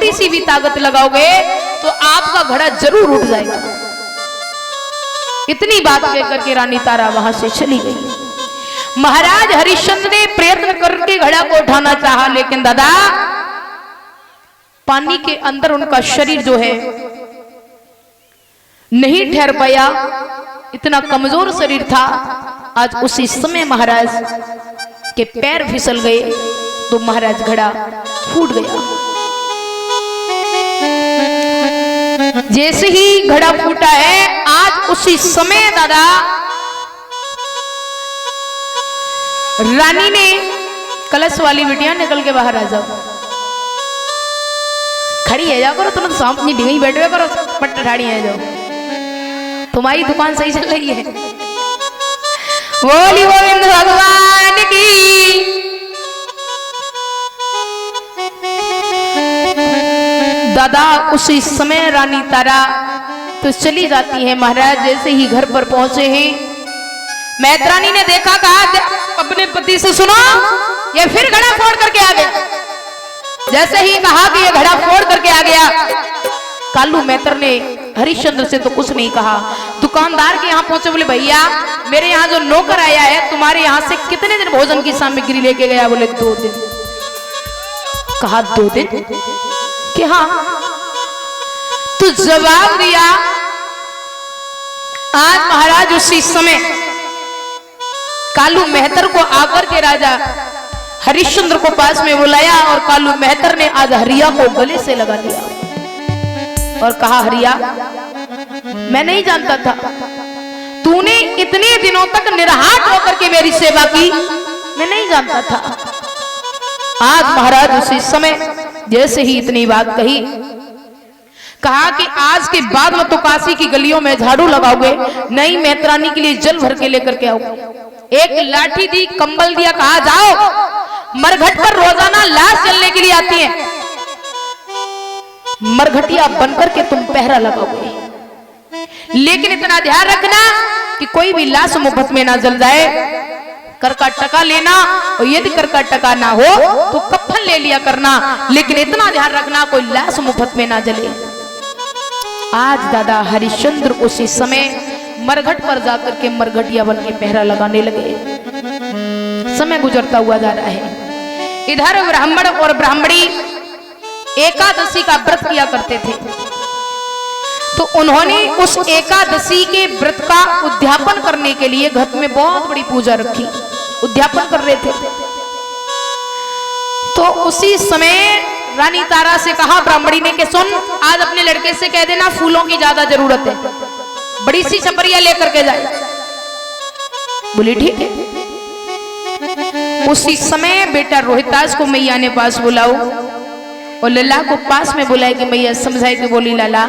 थोड़ी सी भी ताकत लगाओगे तो आपका घड़ा जरूर उठ जाएगा। इतनी बात कहकर के रानी तारा वहां से चली गई। महाराज हरिश्चंद्र ने प्रयत्न करके घड़ा को उठाना चाहा, लेकिन दादा पानी के अंदर उनका शरीर जो है नहीं ठहर पाया, इतना कमजोर शरीर था। आज उसी समय महाराज के पैर फिसल गए तो महाराज घड़ा फूट गया। जैसे ही घड़ा फूटा है, आज उसी समय दादा रानी ने कलश वाली बिटिया निकल के बाहर आ जाओ, खड़ी है जाओ करो, तुरंत सांप नहीं डिंगी बैठे करो, पट्ट ठाड़ी है जाओ, तुम्हारी दुकान सही चल रही है। बोली गोविंद भगवान की। दादा उसी समय रानी तारा तो चली जाती है। महाराज जैसे ही घर पर पहुंचे हैं, मैत्रानी ने देखा, कहा अपने पति से सुनो, ये फिर घड़ा फोड़ करके आ गया। जैसे ही कहा कि ये घड़ा फोड़ करके आ गया, कालू मैत्र ने हरिश्चंद्र से तो कुछ नहीं कहा, दुकानदार के यहाँ पहुंचे, बोले भैया मेरे यहाँ जो नौकर आया है तुम्हारे यहाँ से कितने दिन भोजन की सामग्री लेके गया? बोले 2 दिन। कहा 2 दिन कि हाँ। तो जवाब दिया। आज महाराज उसी समय कालू मेहतर को आकर के राजा हरिश्चंद्र को पास में बुलाया और कालू मेहतर ने आज हरिया को गले से लगा लिया और कहा, हरिया मैं नहीं जानता था तूने इतने दिनों तक निराहार होकर के मेरी सेवा की, मैं नहीं जानता था। आज महाराज उसी समय जैसे ही इतनी बात कही, कहा कि आज के बाद में तो काशी की गलियों में झाड़ू लगाओगे, नई मैत्रानी के लिए जल भर के लेकर के आओगे। एक लाठी दी, कंबल दिया, कहा जाओ मरघट पर रोजाना लाश जलने के लिए आती है, मरघटिया बनकर के तुम पहरा लगाओगे, लेकिन इतना ध्यान रखना कि कोई भी लाश मुफ्त में ना जल जाए, कर का टका लेना, और यदि कर का टका ना हो तो कफन ले लिया करना, लेकिन इतना ध्यान रखना कोई लाश मुफ्त में ना जले। आज दादा हरिश्चंद्र उसी समय मरघट पर जाकर के मरघटिया बन के पहरा लगाने लगे। समय गुजरता हुआ जा रहा है। इधर ब्राह्मण और ब्राह्मणी एकादशी का व्रत किया करते थे, तो उन्होंने उस एकादशी के व्रत का उद्यापन करने के लिए घर में बहुत बड़ी पूजा रखी, उद्यापन कर रहे थे। तो उसी समय रानी तारा से कहा ब्राह्मणी ने कि सुन, आज अपने लड़के से कह देना फूलों की ज्यादा जरूरत है, बड़ी सी छपरिया लेकर के जाए। बोली ठीक है। उसी समय बेटा रोहितास को मैया ने पास बुलाओ और लल्ला को पास में बुलाए कि मैया समझाए कि बोली लाला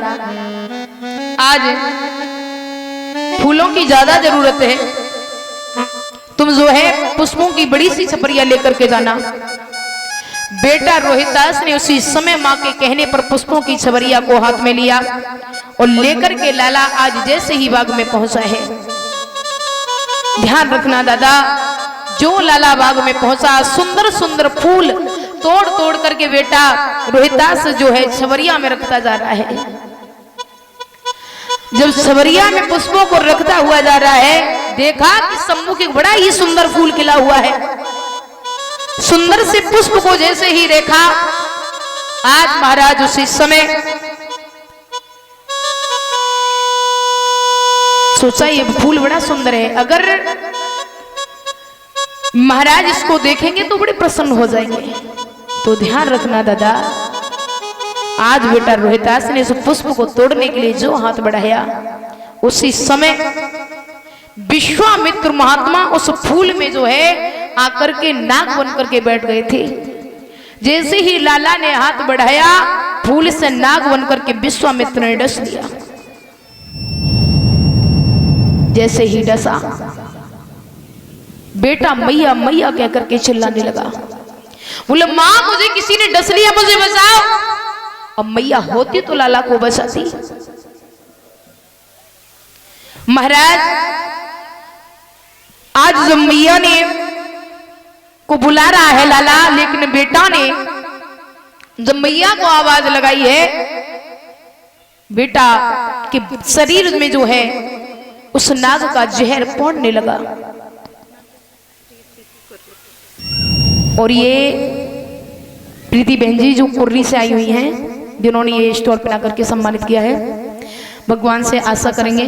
आज फूलों की ज्यादा जरूरत है, तुम जो है पुष्पों की बड़ी सी छपरिया लेकर के जाना। बेटा रोहितास ने उसी समय माँ के कहने पर पुष्पों की छपरिया को हाथ में लिया और लेकर के लाला आज जैसे ही बाग में पहुंचा है। ध्यान रखना दादा, जो लाला बाग में पहुंचा, सुंदर सुंदर फूल तोड़ तोड़ करके बेटा रोहितास जो है छवरिया में रखता जा रहा है। जब छवरिया में पुष्पों को रखता हुआ जा रहा है, देखा कि सम्मुख एक बड़ा ही सुंदर फूल खिला हुआ है। सुंदर से पुष्प को जैसे ही देखा, आज महाराज उसी समय सोचा ये फूल बड़ा सुंदर है, अगर महाराज इसको देखेंगे तो बड़े प्रसन्न हो जाएंगे। तो ध्यान रखना दादा, आज बेटा रोहितास ने उस पुष्प को तोड़ने के लिए जो हाथ बढ़ाया, उसी समय विश्वामित्र महात्मा उस फूल में जो है आकर के नाग बन करके बैठ गए थे। जैसे ही लाला ने हाथ बढ़ाया, फूल से नाग बन करके विश्वामित्र ने डस लिया। जैसे ही डसा, बेटा मैया मैया कह करके चिल्लाने लगा, बोले मां मुझे किसी ने डस लिया, मुझे बचाओ। अब मैया होती तो लाला को बचाती। महाराज आज जब मैया ने को बुला रहा है लाला, लेकिन बेटा ने जब मैया को आवाज लगाई है बेटा कि शरीर में जो है उस नाग का जहर पौड़ने लगा। और ये प्रीति बहन जी जो कुर्री से आई हुई हैं, जिन्होंने ये स्टोर बना करके सम्मानित किया है, भगवान से आशा करेंगे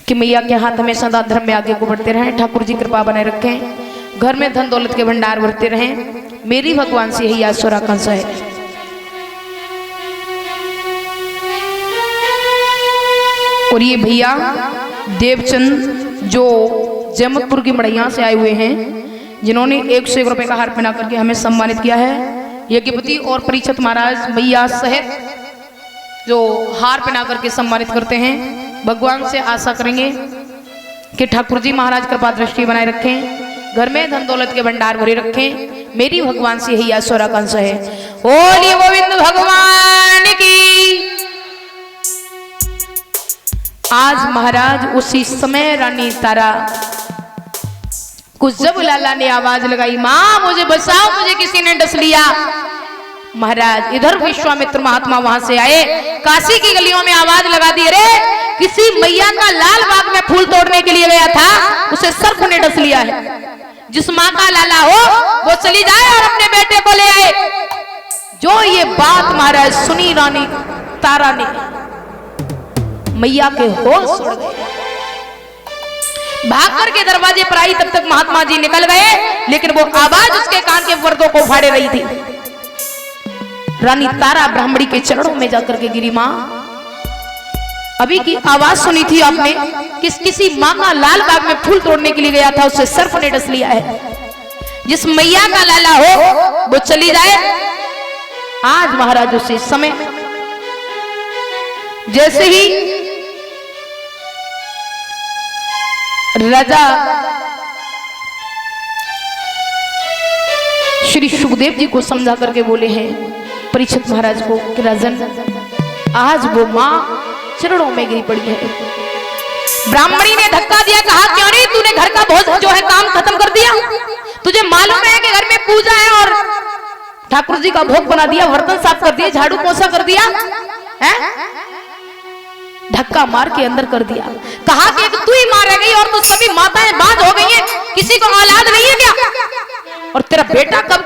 कि मैया के हाथ हमेशा दान धर्म में आगे को बढ़ते रहें, ठाकुर जी कृपा बनाए रखें, घर में धन दौलत के भंडार बढ़ते रहें। मेरी भगवान से यही आशा और आकांक्षा है। और ये भैया देवचंद जो जमतपुर की मड़ैया से आए हुए हैं, जिन्होंने 101 रुपए का हार पहना करके हमें सम्मानित किया है। यज्ञपति और परीक्षित महाराज मैया सहित जो हार पहना करके सम्मानित करते हैं, भगवान से आशा करेंगे कि ठाकुर जी महाराज कृपा दृष्टि बनाए रखें, घर में धन दौलत के भंडार भरे रखें। मेरी भगवान से यही आशा और आकांक्षा है। बोलिए गोविंद भगवान की। आज महाराज उसी समय रानी तारा को जब लाला ने आवाज लगाई, मां मुझे बचाओ, मुझे किसी ने डस लिया। महाराज इधर विश्वामित्र महात्मा वहां से आए, काशी की गलियों में आवाज लगा दी, अरे किसी मैया का लाल बाग में फूल तोड़ने के लिए गया था, उसे सर्प ने डस लिया है। जिस माँ का लाला हो वो चली जाए और अपने बेटे को ले आए। जो ये बात महाराज सुनी रानी तारा ने, मैया के होश उड़ गए। भागकर के दरवाजे पर आई, तब तक महात्मा जी निकल गए, लेकिन वो आवाज उसके कान के पर्दों को फाड़े रही थी। रानी तारा ब्राह्मणी के चरणों में जाकर के गिरी, मां अभी की आवाज सुनी थी आपने, किसी माँ का लाल बाग में फूल तोड़ने के लिए गया था, उसे सर्प ने डस लिया है। जिस मैया का लाला हो वो चली जाए। आज महाराज उसी समय जैसे ही राजा श्री सुखदेव जी को समझा करके बोले हैं परीक्षित महाराज को कि राजन आज वो मां चरणों में गिरी पड़ी है। ब्राह्मणी ने धक्का दिया, कहा क्यों नहीं तूने घर का भोज जो है काम खत्म कर दिया? तुझे मालूम है कि घर में पूजा है और ठाकुर जी का भोग बना दिया, बर्तन साफ कर दिया, झाड़ू पोछा कर दिया है? धक्का मार के अंदर कर दिया। कहा कि तू ही मार गई और तू सभी माताएं बाज हो गई हैं, किसी को औलाद नहीं है क्या? और तेरा बेटा कब